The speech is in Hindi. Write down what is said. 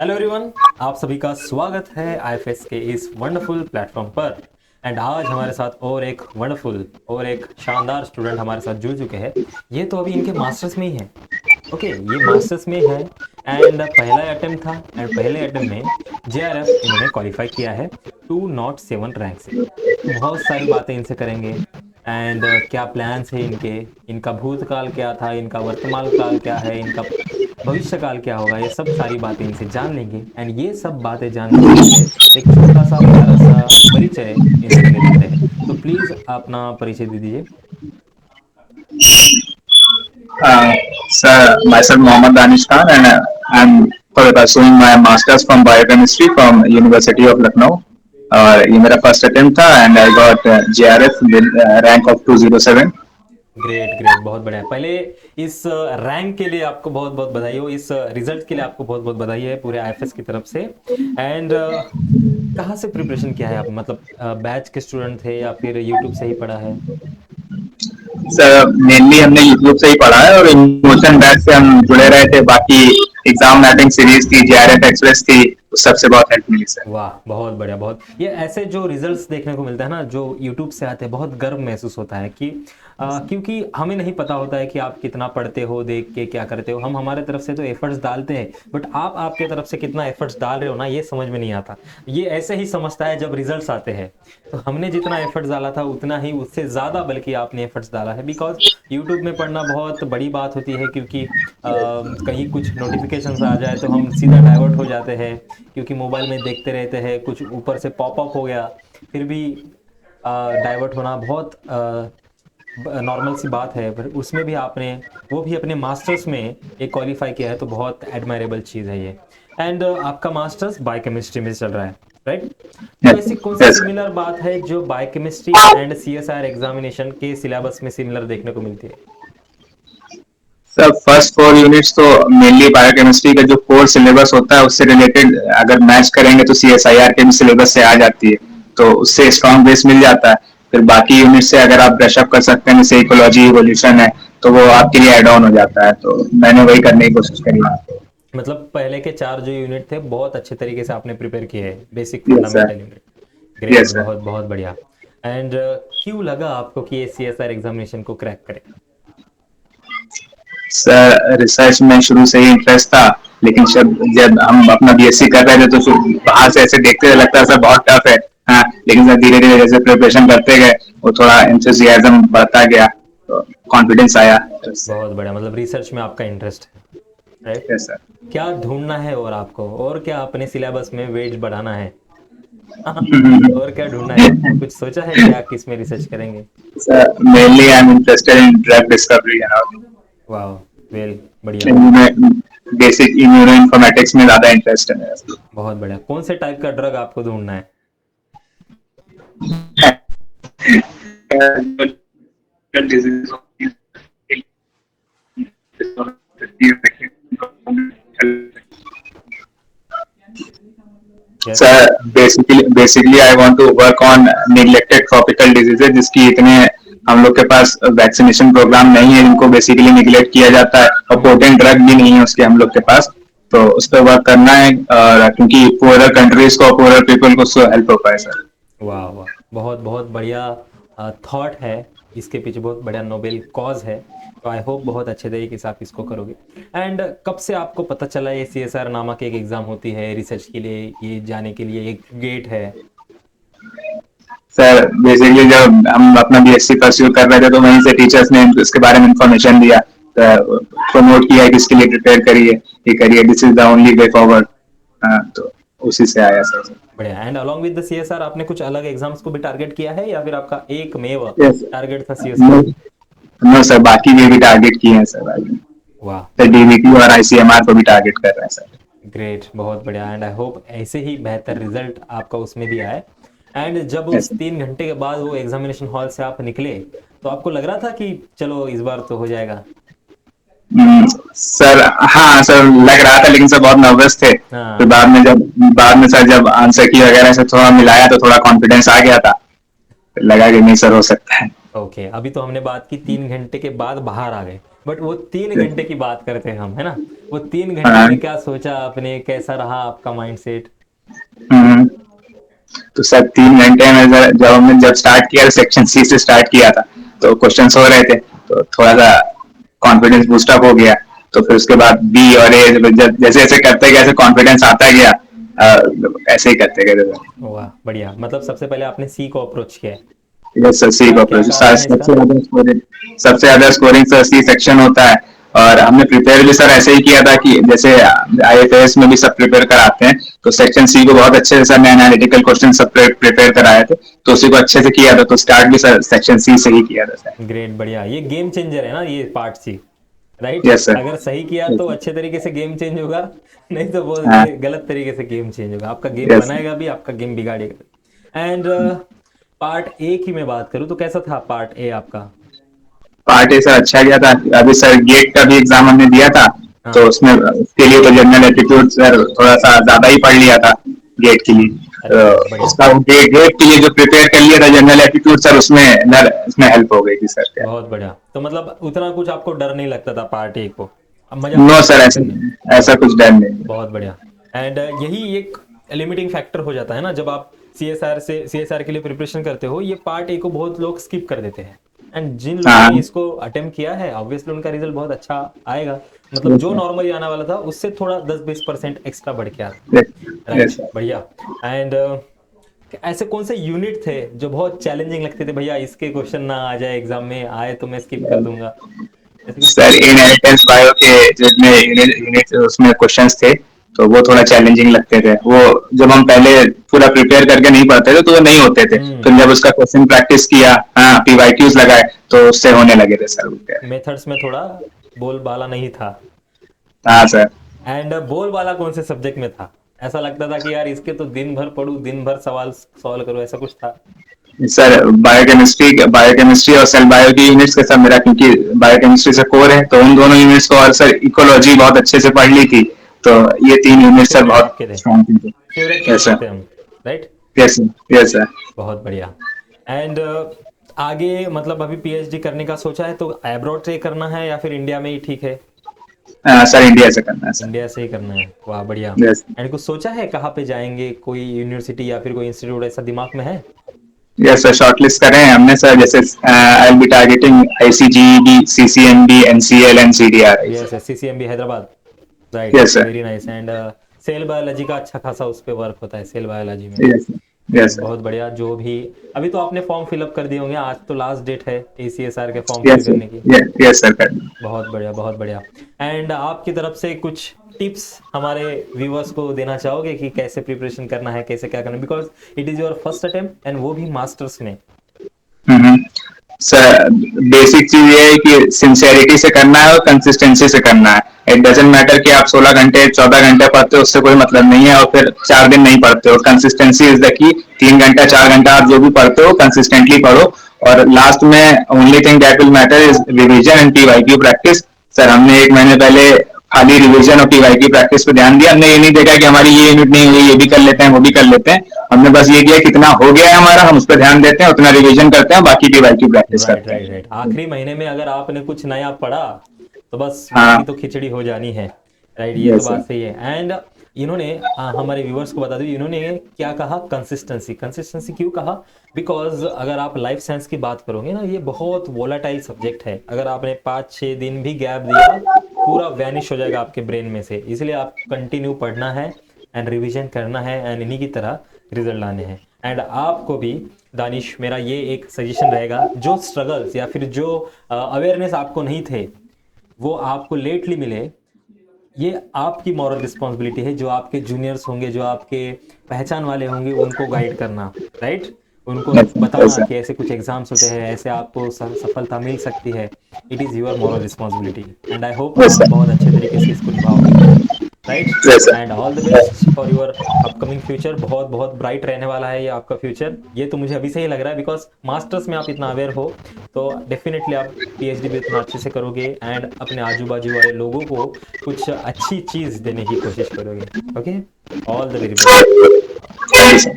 हेलो एवरीवन, आप सभी का स्वागत है आईएफएस के इस वंडरफुल प्लेटफॉर्म पर। एंड आज हमारे साथ और एक वंडरफुल और एक शानदार स्टूडेंट हमारे साथ जुड़ चुके हैं। ये तो अभी इनके मास्टर्स में ही है। ओके, ये मास्टर्स में है। एंड पहला अटेम्प्ट था एंड पहले अटेम्प्ट में जेआरएफ इन्होंने क्वालिफाई किया है 207 रैंक से। तो बहुत सारी बातें इनसे करेंगे। एंड क्या प्लान्स है इनके, इनका भूतकाल क्या था, इनका वर्तमान काल क्या है, इनका भविष्य काल क्या होगा, ये सब सारी बातें इनसे जान लेंगे। एंड ये सब बातें जानने से पहले एक छोटा सा प्यारा सा परिचय इनसे ले लेते हैं। तो प्लीज अपना परिचय दे दीजिए। Uh, Sir, myself Mohammad Danish Khan, and I'm pursuing my masters from biochemistry from University of Lucknow. ये मेरा फर्स्ट अटेम्प्ट था and I got JRF with rank of 207. Great great, बहुत बढ़िया। पहले इस रैंक के लिए आपको बहुत बहुत बधाई हो, इस रिजल्ट के लिए आपको बहुत बहुत बधाई है पूरे आईएफएस की तरफ से। एंड कहाँ से प्रिपरेशन किया है आप, मतलब बैच के स्टूडेंट थे या फिर यूट्यूब से ही पढ़ा है? सर मेनली हमने यूट्यूब से ही पढ़ा है और इमोशन बैच से हम जुड़े रहे थे. बाकी एग्जाम मैपिंग सीरीज थी, JRF एक्सप्रेस थी, उस सबसे बहुत हेल्प मिली सर. वाह, बहुत बढ़िया। बहुत ये ऐसे जो रिजल्ट्स देखने को मिलता है ना, जो यूट्यूब से आते हैं, बहुत गर्व महसूस होता है कि क्योंकि हमें नहीं पता होता है कि आप कितना पढ़ते हो, देख के क्या करते हो। हम हमारे तरफ से तो एफर्ट्स डालते हैं, बट आप आपके तरफ से कितना एफर्ट्स डाल रहे हो ना, ये समझ में नहीं आता। ये ऐसे ही समझता है जब रिजल्ट्स आते हैं। तो हमने जितना एफर्ट्स डाला था उतना ही, उससे ज़्यादा बल्कि आपने एफर्ट्स डाला है। बिकॉज यूट्यूब में पढ़ना बहुत बड़ी बात होती है, क्योंकि कहीं कुछ नोटिफिकेशंस आ जाए तो हम सीधा डाइवर्ट हो जाते हैं, क्योंकि मोबाइल में देखते रहते हैं, कुछ ऊपर से पॉपअप हो गया, फिर भी डाइवर्ट होना बहुत नॉर्मल सी बात है। पर उसमें भी आपने, वो भी अपने मास्टर्स में एक क्वालिफाई किया है, तो बहुत एडमायरेबल चीज़ है ये। एंड आपका मास्टर्स बायोकेमिस्ट्री में चल रहा है, राइट? तो ऐसी कौन सी यस. सिमिलर बात है जो बायोकेमिस्ट्री एंड सीएसआर एग्जामिनेशन के सिलेबस में सिमिलर देखने को मिलती है? सर फर्स्ट 4 यूनिट्स तो मेनली बायोकेमिस्ट्री का जो कोर सिलेबस होता है उससे रिलेटेड अगर मैच करेंगे तो CSIR के भी सिलेबस से आ जाती है, तो उससे स्ट्रॉन्ग बेस मिल जाता है. फिर बाकी यूनिट से अगर आप ब्रशअप कर सकते हैं, जैसे इकोलॉजी इवोल्यूशन है, तो वो आपके लिए एड ऑन हो जाता है. तो मैंने वही करने की कोशिश करी. मतलब पहले के 4 जो यूनिट थे बहुत अच्छे तरीके से आपने प्रिपेयर किए हैं, basic yes sir. Fundamental unit. Great, yes sir. बहुत बहुत बढ़िया। एंड क्यों लगा आपको कि ये सीएसआर एग्जामिनेशन को क्रैक करेगा? सर रिसर्च में शुरू से ही इंटरेस्ट था, लेकिन जब जब हम अपना BSc कर रहे थे तो फिर बाहर से ऐसे देखते लगता था बहुत टफ है. हाँ, लेकिन सर धीरे धीरे जैसे प्रिपरेशन करते गए वो थोड़ा एंथुसियाज्म बढ़ता गया, तो कॉन्फिडेंस आया. बहुत बढ़िया, मतलब रिसर्च में आपका इंटरेस्ट है, राइट? Yes sir. क्या ढूंढना है और आपको, और क्या अपने सिलेबस में वेट बढ़ाना है? और क्या ढूंढना है? कुछ सोचा है क्या, किस में रिसर्च करेंगे? Sir mainly I am interested in drug discovery and वाह, वेल, बढ़िया। ऑल. बेसिक इम्यूनो इन्फॉर्मेटिक्स में ज्यादा इंटरेस्ट है मेरा. बहुत बढ़िया। कौन से टाइप का ड्रग आपको ढूंढना है? Yes. Sir basically I want to work on neglected tropical diseases, जिसकी इतने हम लोग के पास वैक्सीनेशन प्रोग्राम नहीं है, जिनको बेसिकली निगलेक्ट किया जाता है और पोटेंट ड्रग भी नहीं है उसके हम लोग के पास. तो उस पर वर्क करना है, और क्योंकि पुअरर कंट्रीज को, पुअरर पीपल को उससे हेल्प हो पाए सर. वाह वाह, बहुत बहुत बढ़िया थॉट है। इसके पीछे बहुत बढ़िया नोबेल कॉज है। तो आई होप बहुत अच्छे तरीके से आप इसको करोगे। एंड कब से आपको पता चला ये सीएसआर नामक एक एग्जाम होती है रिसर्च के लिए, ये जाने के लिए एक गेट है? सर बेसिकली जब हम अपना BSc परस्यू कर रहे थे तो वहीं से टीचर्स ने इसके बारे में इंफॉर्मेशन दिया, प्रमोट किया कि इसके लिए प्रिपेयर करिए, ये करिए, this is the only way forward. तो उसी से आया सर. बढ़िया। And along with the CSR आपने कुछ अलग एग्जाम्स को भी टारगेट किया है, या फिर आपका एक मेव यस. टारगेट था सीएसआर? नो सर, बाकी भी टारगेट किए हैं सर. वाह, सर DBT और ICMR को भी टारगेट कर रहे हैं सर. ग्रेट, बहुत बढ़िया। एंड आई होप ऐसे ही बेहतर रिजल्ट आपका उसमें भी आए। एंड जब यस उस 3 घंटे के बाद वो एग्जामिनेशन हॉल से आप निकले, तो आपको लग रहा था कि चलो इस बार तो हो जाएगा? सर. हाँ सर, लग रहा था, लेकिन सर बहुत नर्वस थे. फिर हाँ। बाद में सर जब आंसर की वगैरह से थोड़ा मिलाया तो थोड़ा कॉन्फिडेंस आ गया था. फिर लगा कि नहीं सर, हो सकता है. ओके, अभी तो हमने बात की 3 घंटे के बाद बाहर आ गए। बट वो 3 घंटे की बात करते हैं हम, है ना? वो 3 घंटे हाँ। में क्या सोचा आपने, कैसा रहा आपका माइंडसेट? हम्म। तो सर 3 घंटे में सर जब स्टार्ट किया सेक्शन सी से स्टार्ट किया था, तो क्वेश्चंस हो रहे थे, तो थोड़ा सा कॉन्फिडेंस बूस्टअप हो गया। तो फिर उसके बाद बी और ए जैसे जैसे करते गए ऐसे कॉन्फिडेंस आता गया, ऐसे ही करते गए सर। वाह बढ़िया, मतलब सबसे पहले आपने सी को अप्रोच किया है। यस सर, सी क्या को क्या अप्रोच कारण है इसका? सबसे ज्यादा स्कोरिंग सर सी सेक्शन होता है। और हमने प्रिपेयर भी सर ऐसे ही किया था कि जैसे आईएफएस में भी सब प्रिपेयर कराते हैं, तो सेक्शन सी को बहुत अच्छे से सर ने एनालिटिकल क्वेश्चन सब प्रिपेयर कराए थे, तो उसी को अच्छे से किया था। तो स्टार्ट भी सर सेक्शन सी से ही किया था सर। ग्रेट, बढ़िया। ये गेम चेंजर है ना ये part C, right? Yes sir. अगर सही किया तो अच्छे तरीके से गेम चेंज होगा, नहीं तो बहुत हाँ। गलत तरीके से गेम चेंज होगा। आपका गेम यस। बनाएगा भी, आपका गेम बिगाड़ेगा। एंड पार्ट ए की मैं बात करूँ तो कैसा था पार्ट ए आपका? पार्ट ए सर अच्छा गया था। अभी सर गेट का भी एग्जाम हमने दिया था, तो हाँ। उसमें उसके लिए तो जनरल एप्टीट्यूड सर थोड़ा सा ज्यादा ही पढ़ लिया था गेट के लिए। अच्छा, बढ़िया। उसका गेट के लिए जो प्रिपेयर कर लिया था जनरल एप्टीट्यूड सर, उसमें हेल्प हो गई थी सर क्या। बहुत बढ़िया, तो मतलब उतना कुछ आपको डर नहीं लगता था पार्ट ए को, अब मजा आता नो था सर, प्रिपेयर ऐसा करने में? ऐसा कुछ डर नहीं। बहुत बढ़िया। एंड यही एक लिमिटिंग फैक्टर हो जाता है ना, जब आप सीएसआर के लिए प्रिपरेशन करते हो, ये पार्ट ए को बहुत लोग स्किप कर देते हैं। एंड जिन लोगों हाँ। ने इसको अटेम्प्ट किया है, ऑब्वियसली उनका रिजल्ट बहुत अच्छा आएगा। मतलब जो नॉर्मली आने वाला था उससे थोड़ा 10-20% एक्स्ट्रा बढ़ के आता। Right, yes. बढ़िया। एंड ऐसे कौन से यूनिट थे जो बहुत चैलेंजिंग लगते थे, भैया इसके क्वेश्चन ना आ जाए एग्जाम में, आए तो मैं स्किप कर दूंगा, ऐसे कुछ था? सर इनहेरिटेंस बायो के जितने यूनिट उसमें क्वेश्चंस थे, तो वो थोड़ा चैलेंजिंग लगते थे। वो जब हम पहले पूरा प्रिपेयर करके नहीं पढ़ते थे तो वो नहीं होते थे, फिर जब उसका क्वेश्चन प्रैक्टिस किया, हाँ पीवाईक्यूज लगाए, तो उससे होने लगे थे सर। मेथड्स में थोड़ा बोलबाला नहीं था। हाँ सर। एंड बोलबाला कौन से सब्जेक्ट में था? ऐसा लगता था कि यार इसके तो दिन भर पढ़ूं, दिन भर सवाल सॉल्व करूं, ऐसा कुछ था? सर बायोकेमिस्ट्री और सेल बायो की यूनिट्स के साथ मेरा, क्योंकि बायोकेमिस्ट्री से कोर है, तो उन दोनों यूनिट्स को, और सर इकोलॉजी बहुत अच्छे से पढ़ ली थी, तो ये 3 यूनिट सर फेवरेट बहुत आपके थे, स्ट्रॉन्ग थी। फेवरेट कह यस सर। सकते हैं हम, राइट? Yes yes sir. बहुत बढ़िया। एंड आगे मतलब अभी पीएचडी करने का सोचा है तो एब्रॉड से करना है या फिर इंडिया में ही ठीक है? सर इंडिया से करना है सर। इंडिया से ही करना है, वाह बढ़िया। यस। एंड कुछ सोचा है कहाँ पे जाएंगे, कोई यूनिवर्सिटी या फिर कोई इंस्टीट्यूट ऐसा दिमाग में है? यस सर, शॉर्टलिस्ट करें हैं हमने सर, जैसे I will be targeting ICGEB, CCMB, NCL and CDR. Yes, CCMB Hyderabad, right, yes sir. Very nice. And cell biology का अच्छा खासा उस पर वर्क होता है, सेल बायोलॉजी में। Yes great, yes sir. बहुत बढ़िया। जो भी अभी तो आपने फॉर्म फिलअप कर दिए होंगे, आज तो लास्ट डेट है एसीएसआर के फॉर्म फिल यस करने की। सर। यस सर कर। बहुत बढ़िया, बहुत बढ़िया। एंड आपकी तरफ से कुछ टिप्स हमारे व्यूअर्स को देना चाहोगे कि कैसे प्रिपरेशन करना है, कैसे क्या करना है, because it is your first attempt and वो भी मास्टर्स में। सर बेसिक चीज ये है कि सिंसेरिटी से करना है और कंसिस्टेंसी से करना है। इट डजेंट मैटर कि आप 16 घंटे 14 घंटे पढ़ते हो, उससे कोई मतलब नहीं है, और फिर 4 दिन नहीं पढ़ते हो। Consistency is the key. 3 घंटा 4 घंटा आप जो भी पढ़ते हो कंसिस्टेंटली पढ़ो, और लास्ट में only thing that will matter is revision and PYQ practice. Sir हमने 1 महीने पहले खाली रिवीजन और पीवाईक्यू प्रैक्टिस पे ध्यान दिया। हमने ये नहीं देखा कि हमारी ये यूनिट नहीं हुई, ये भी कर लेते हैं, वो भी कर लेते हैं। हमने बस ये किया कितना हो गया है हमारा, हम उस पर ध्यान देते हैं, उतना रिवीजन करते हैं, बाकी पीवाईक्यू प्रैक्टिस राइट करते हैं। राइट राइट, आखिरी महीने में अगर आपने कुछ नया पढ़ा तो बस बाकी हाँ। तो खिचड़ी हो जानी है। राइट, ये तो यस सर। बात सही है। एंड इन्होंने हमारे व्यूअर्स को बता दूं, इन्होंने क्या कहा, कंसिस्टेंसी। कंसिस्टेंसी क्यों कहा? बिकॉज अगर आप लाइफ साइंस की बात करोगे ना, ये बहुत वोलाटाइल सब्जेक्ट है। अगर आपने 5-6 दिन भी गैप दिया, पूरा वैनिश हो जाएगा आपके ब्रेन में से। इसलिए आप कंटिन्यू पढ़ना है एंड रिविजन करना है एंड इन्हीं की तरह रिजल्ट लाने हैं। एंड आपको भी दानिश, मेरा ये एक सजेशन रहेगा, जो स्ट्रगल्स या फिर जो अवेयरनेस आपको नहीं थे वो आपको लेटली मिले, ये आपकी मॉरल रिस्पॉन्सिबिलिटी है। जो आपके जूनियर्स होंगे, जो आपके पहचान वाले होंगे, उनको गाइड करना, राइट? उनको यस बताना सर। कि ऐसे कुछ एग्जाम्स होते हैं, ऐसे आपको सफलता मिल सकती है। It is your moral responsibility and I hope yes आप सर। बहुत अच्छे तरीके से इसको निभाओगे, right? Yes sir. And all the best for your upcoming future. बहुत बहुत ब्राइट रहने वाला है ये आपका फ्यूचर, ये तो मुझे अभी से ही लग रहा है, बिकॉज मास्टर्स में आप इतना अवेयर हो तो डेफिनेटली आप पीएचडी भी इतना अच्छे से करोगे एंड अपने आजू बाजू वाले लोगों को कुछ अच्छी चीज़ देने की कोशिश करोगे। Okay, all the very best. Thank you sir.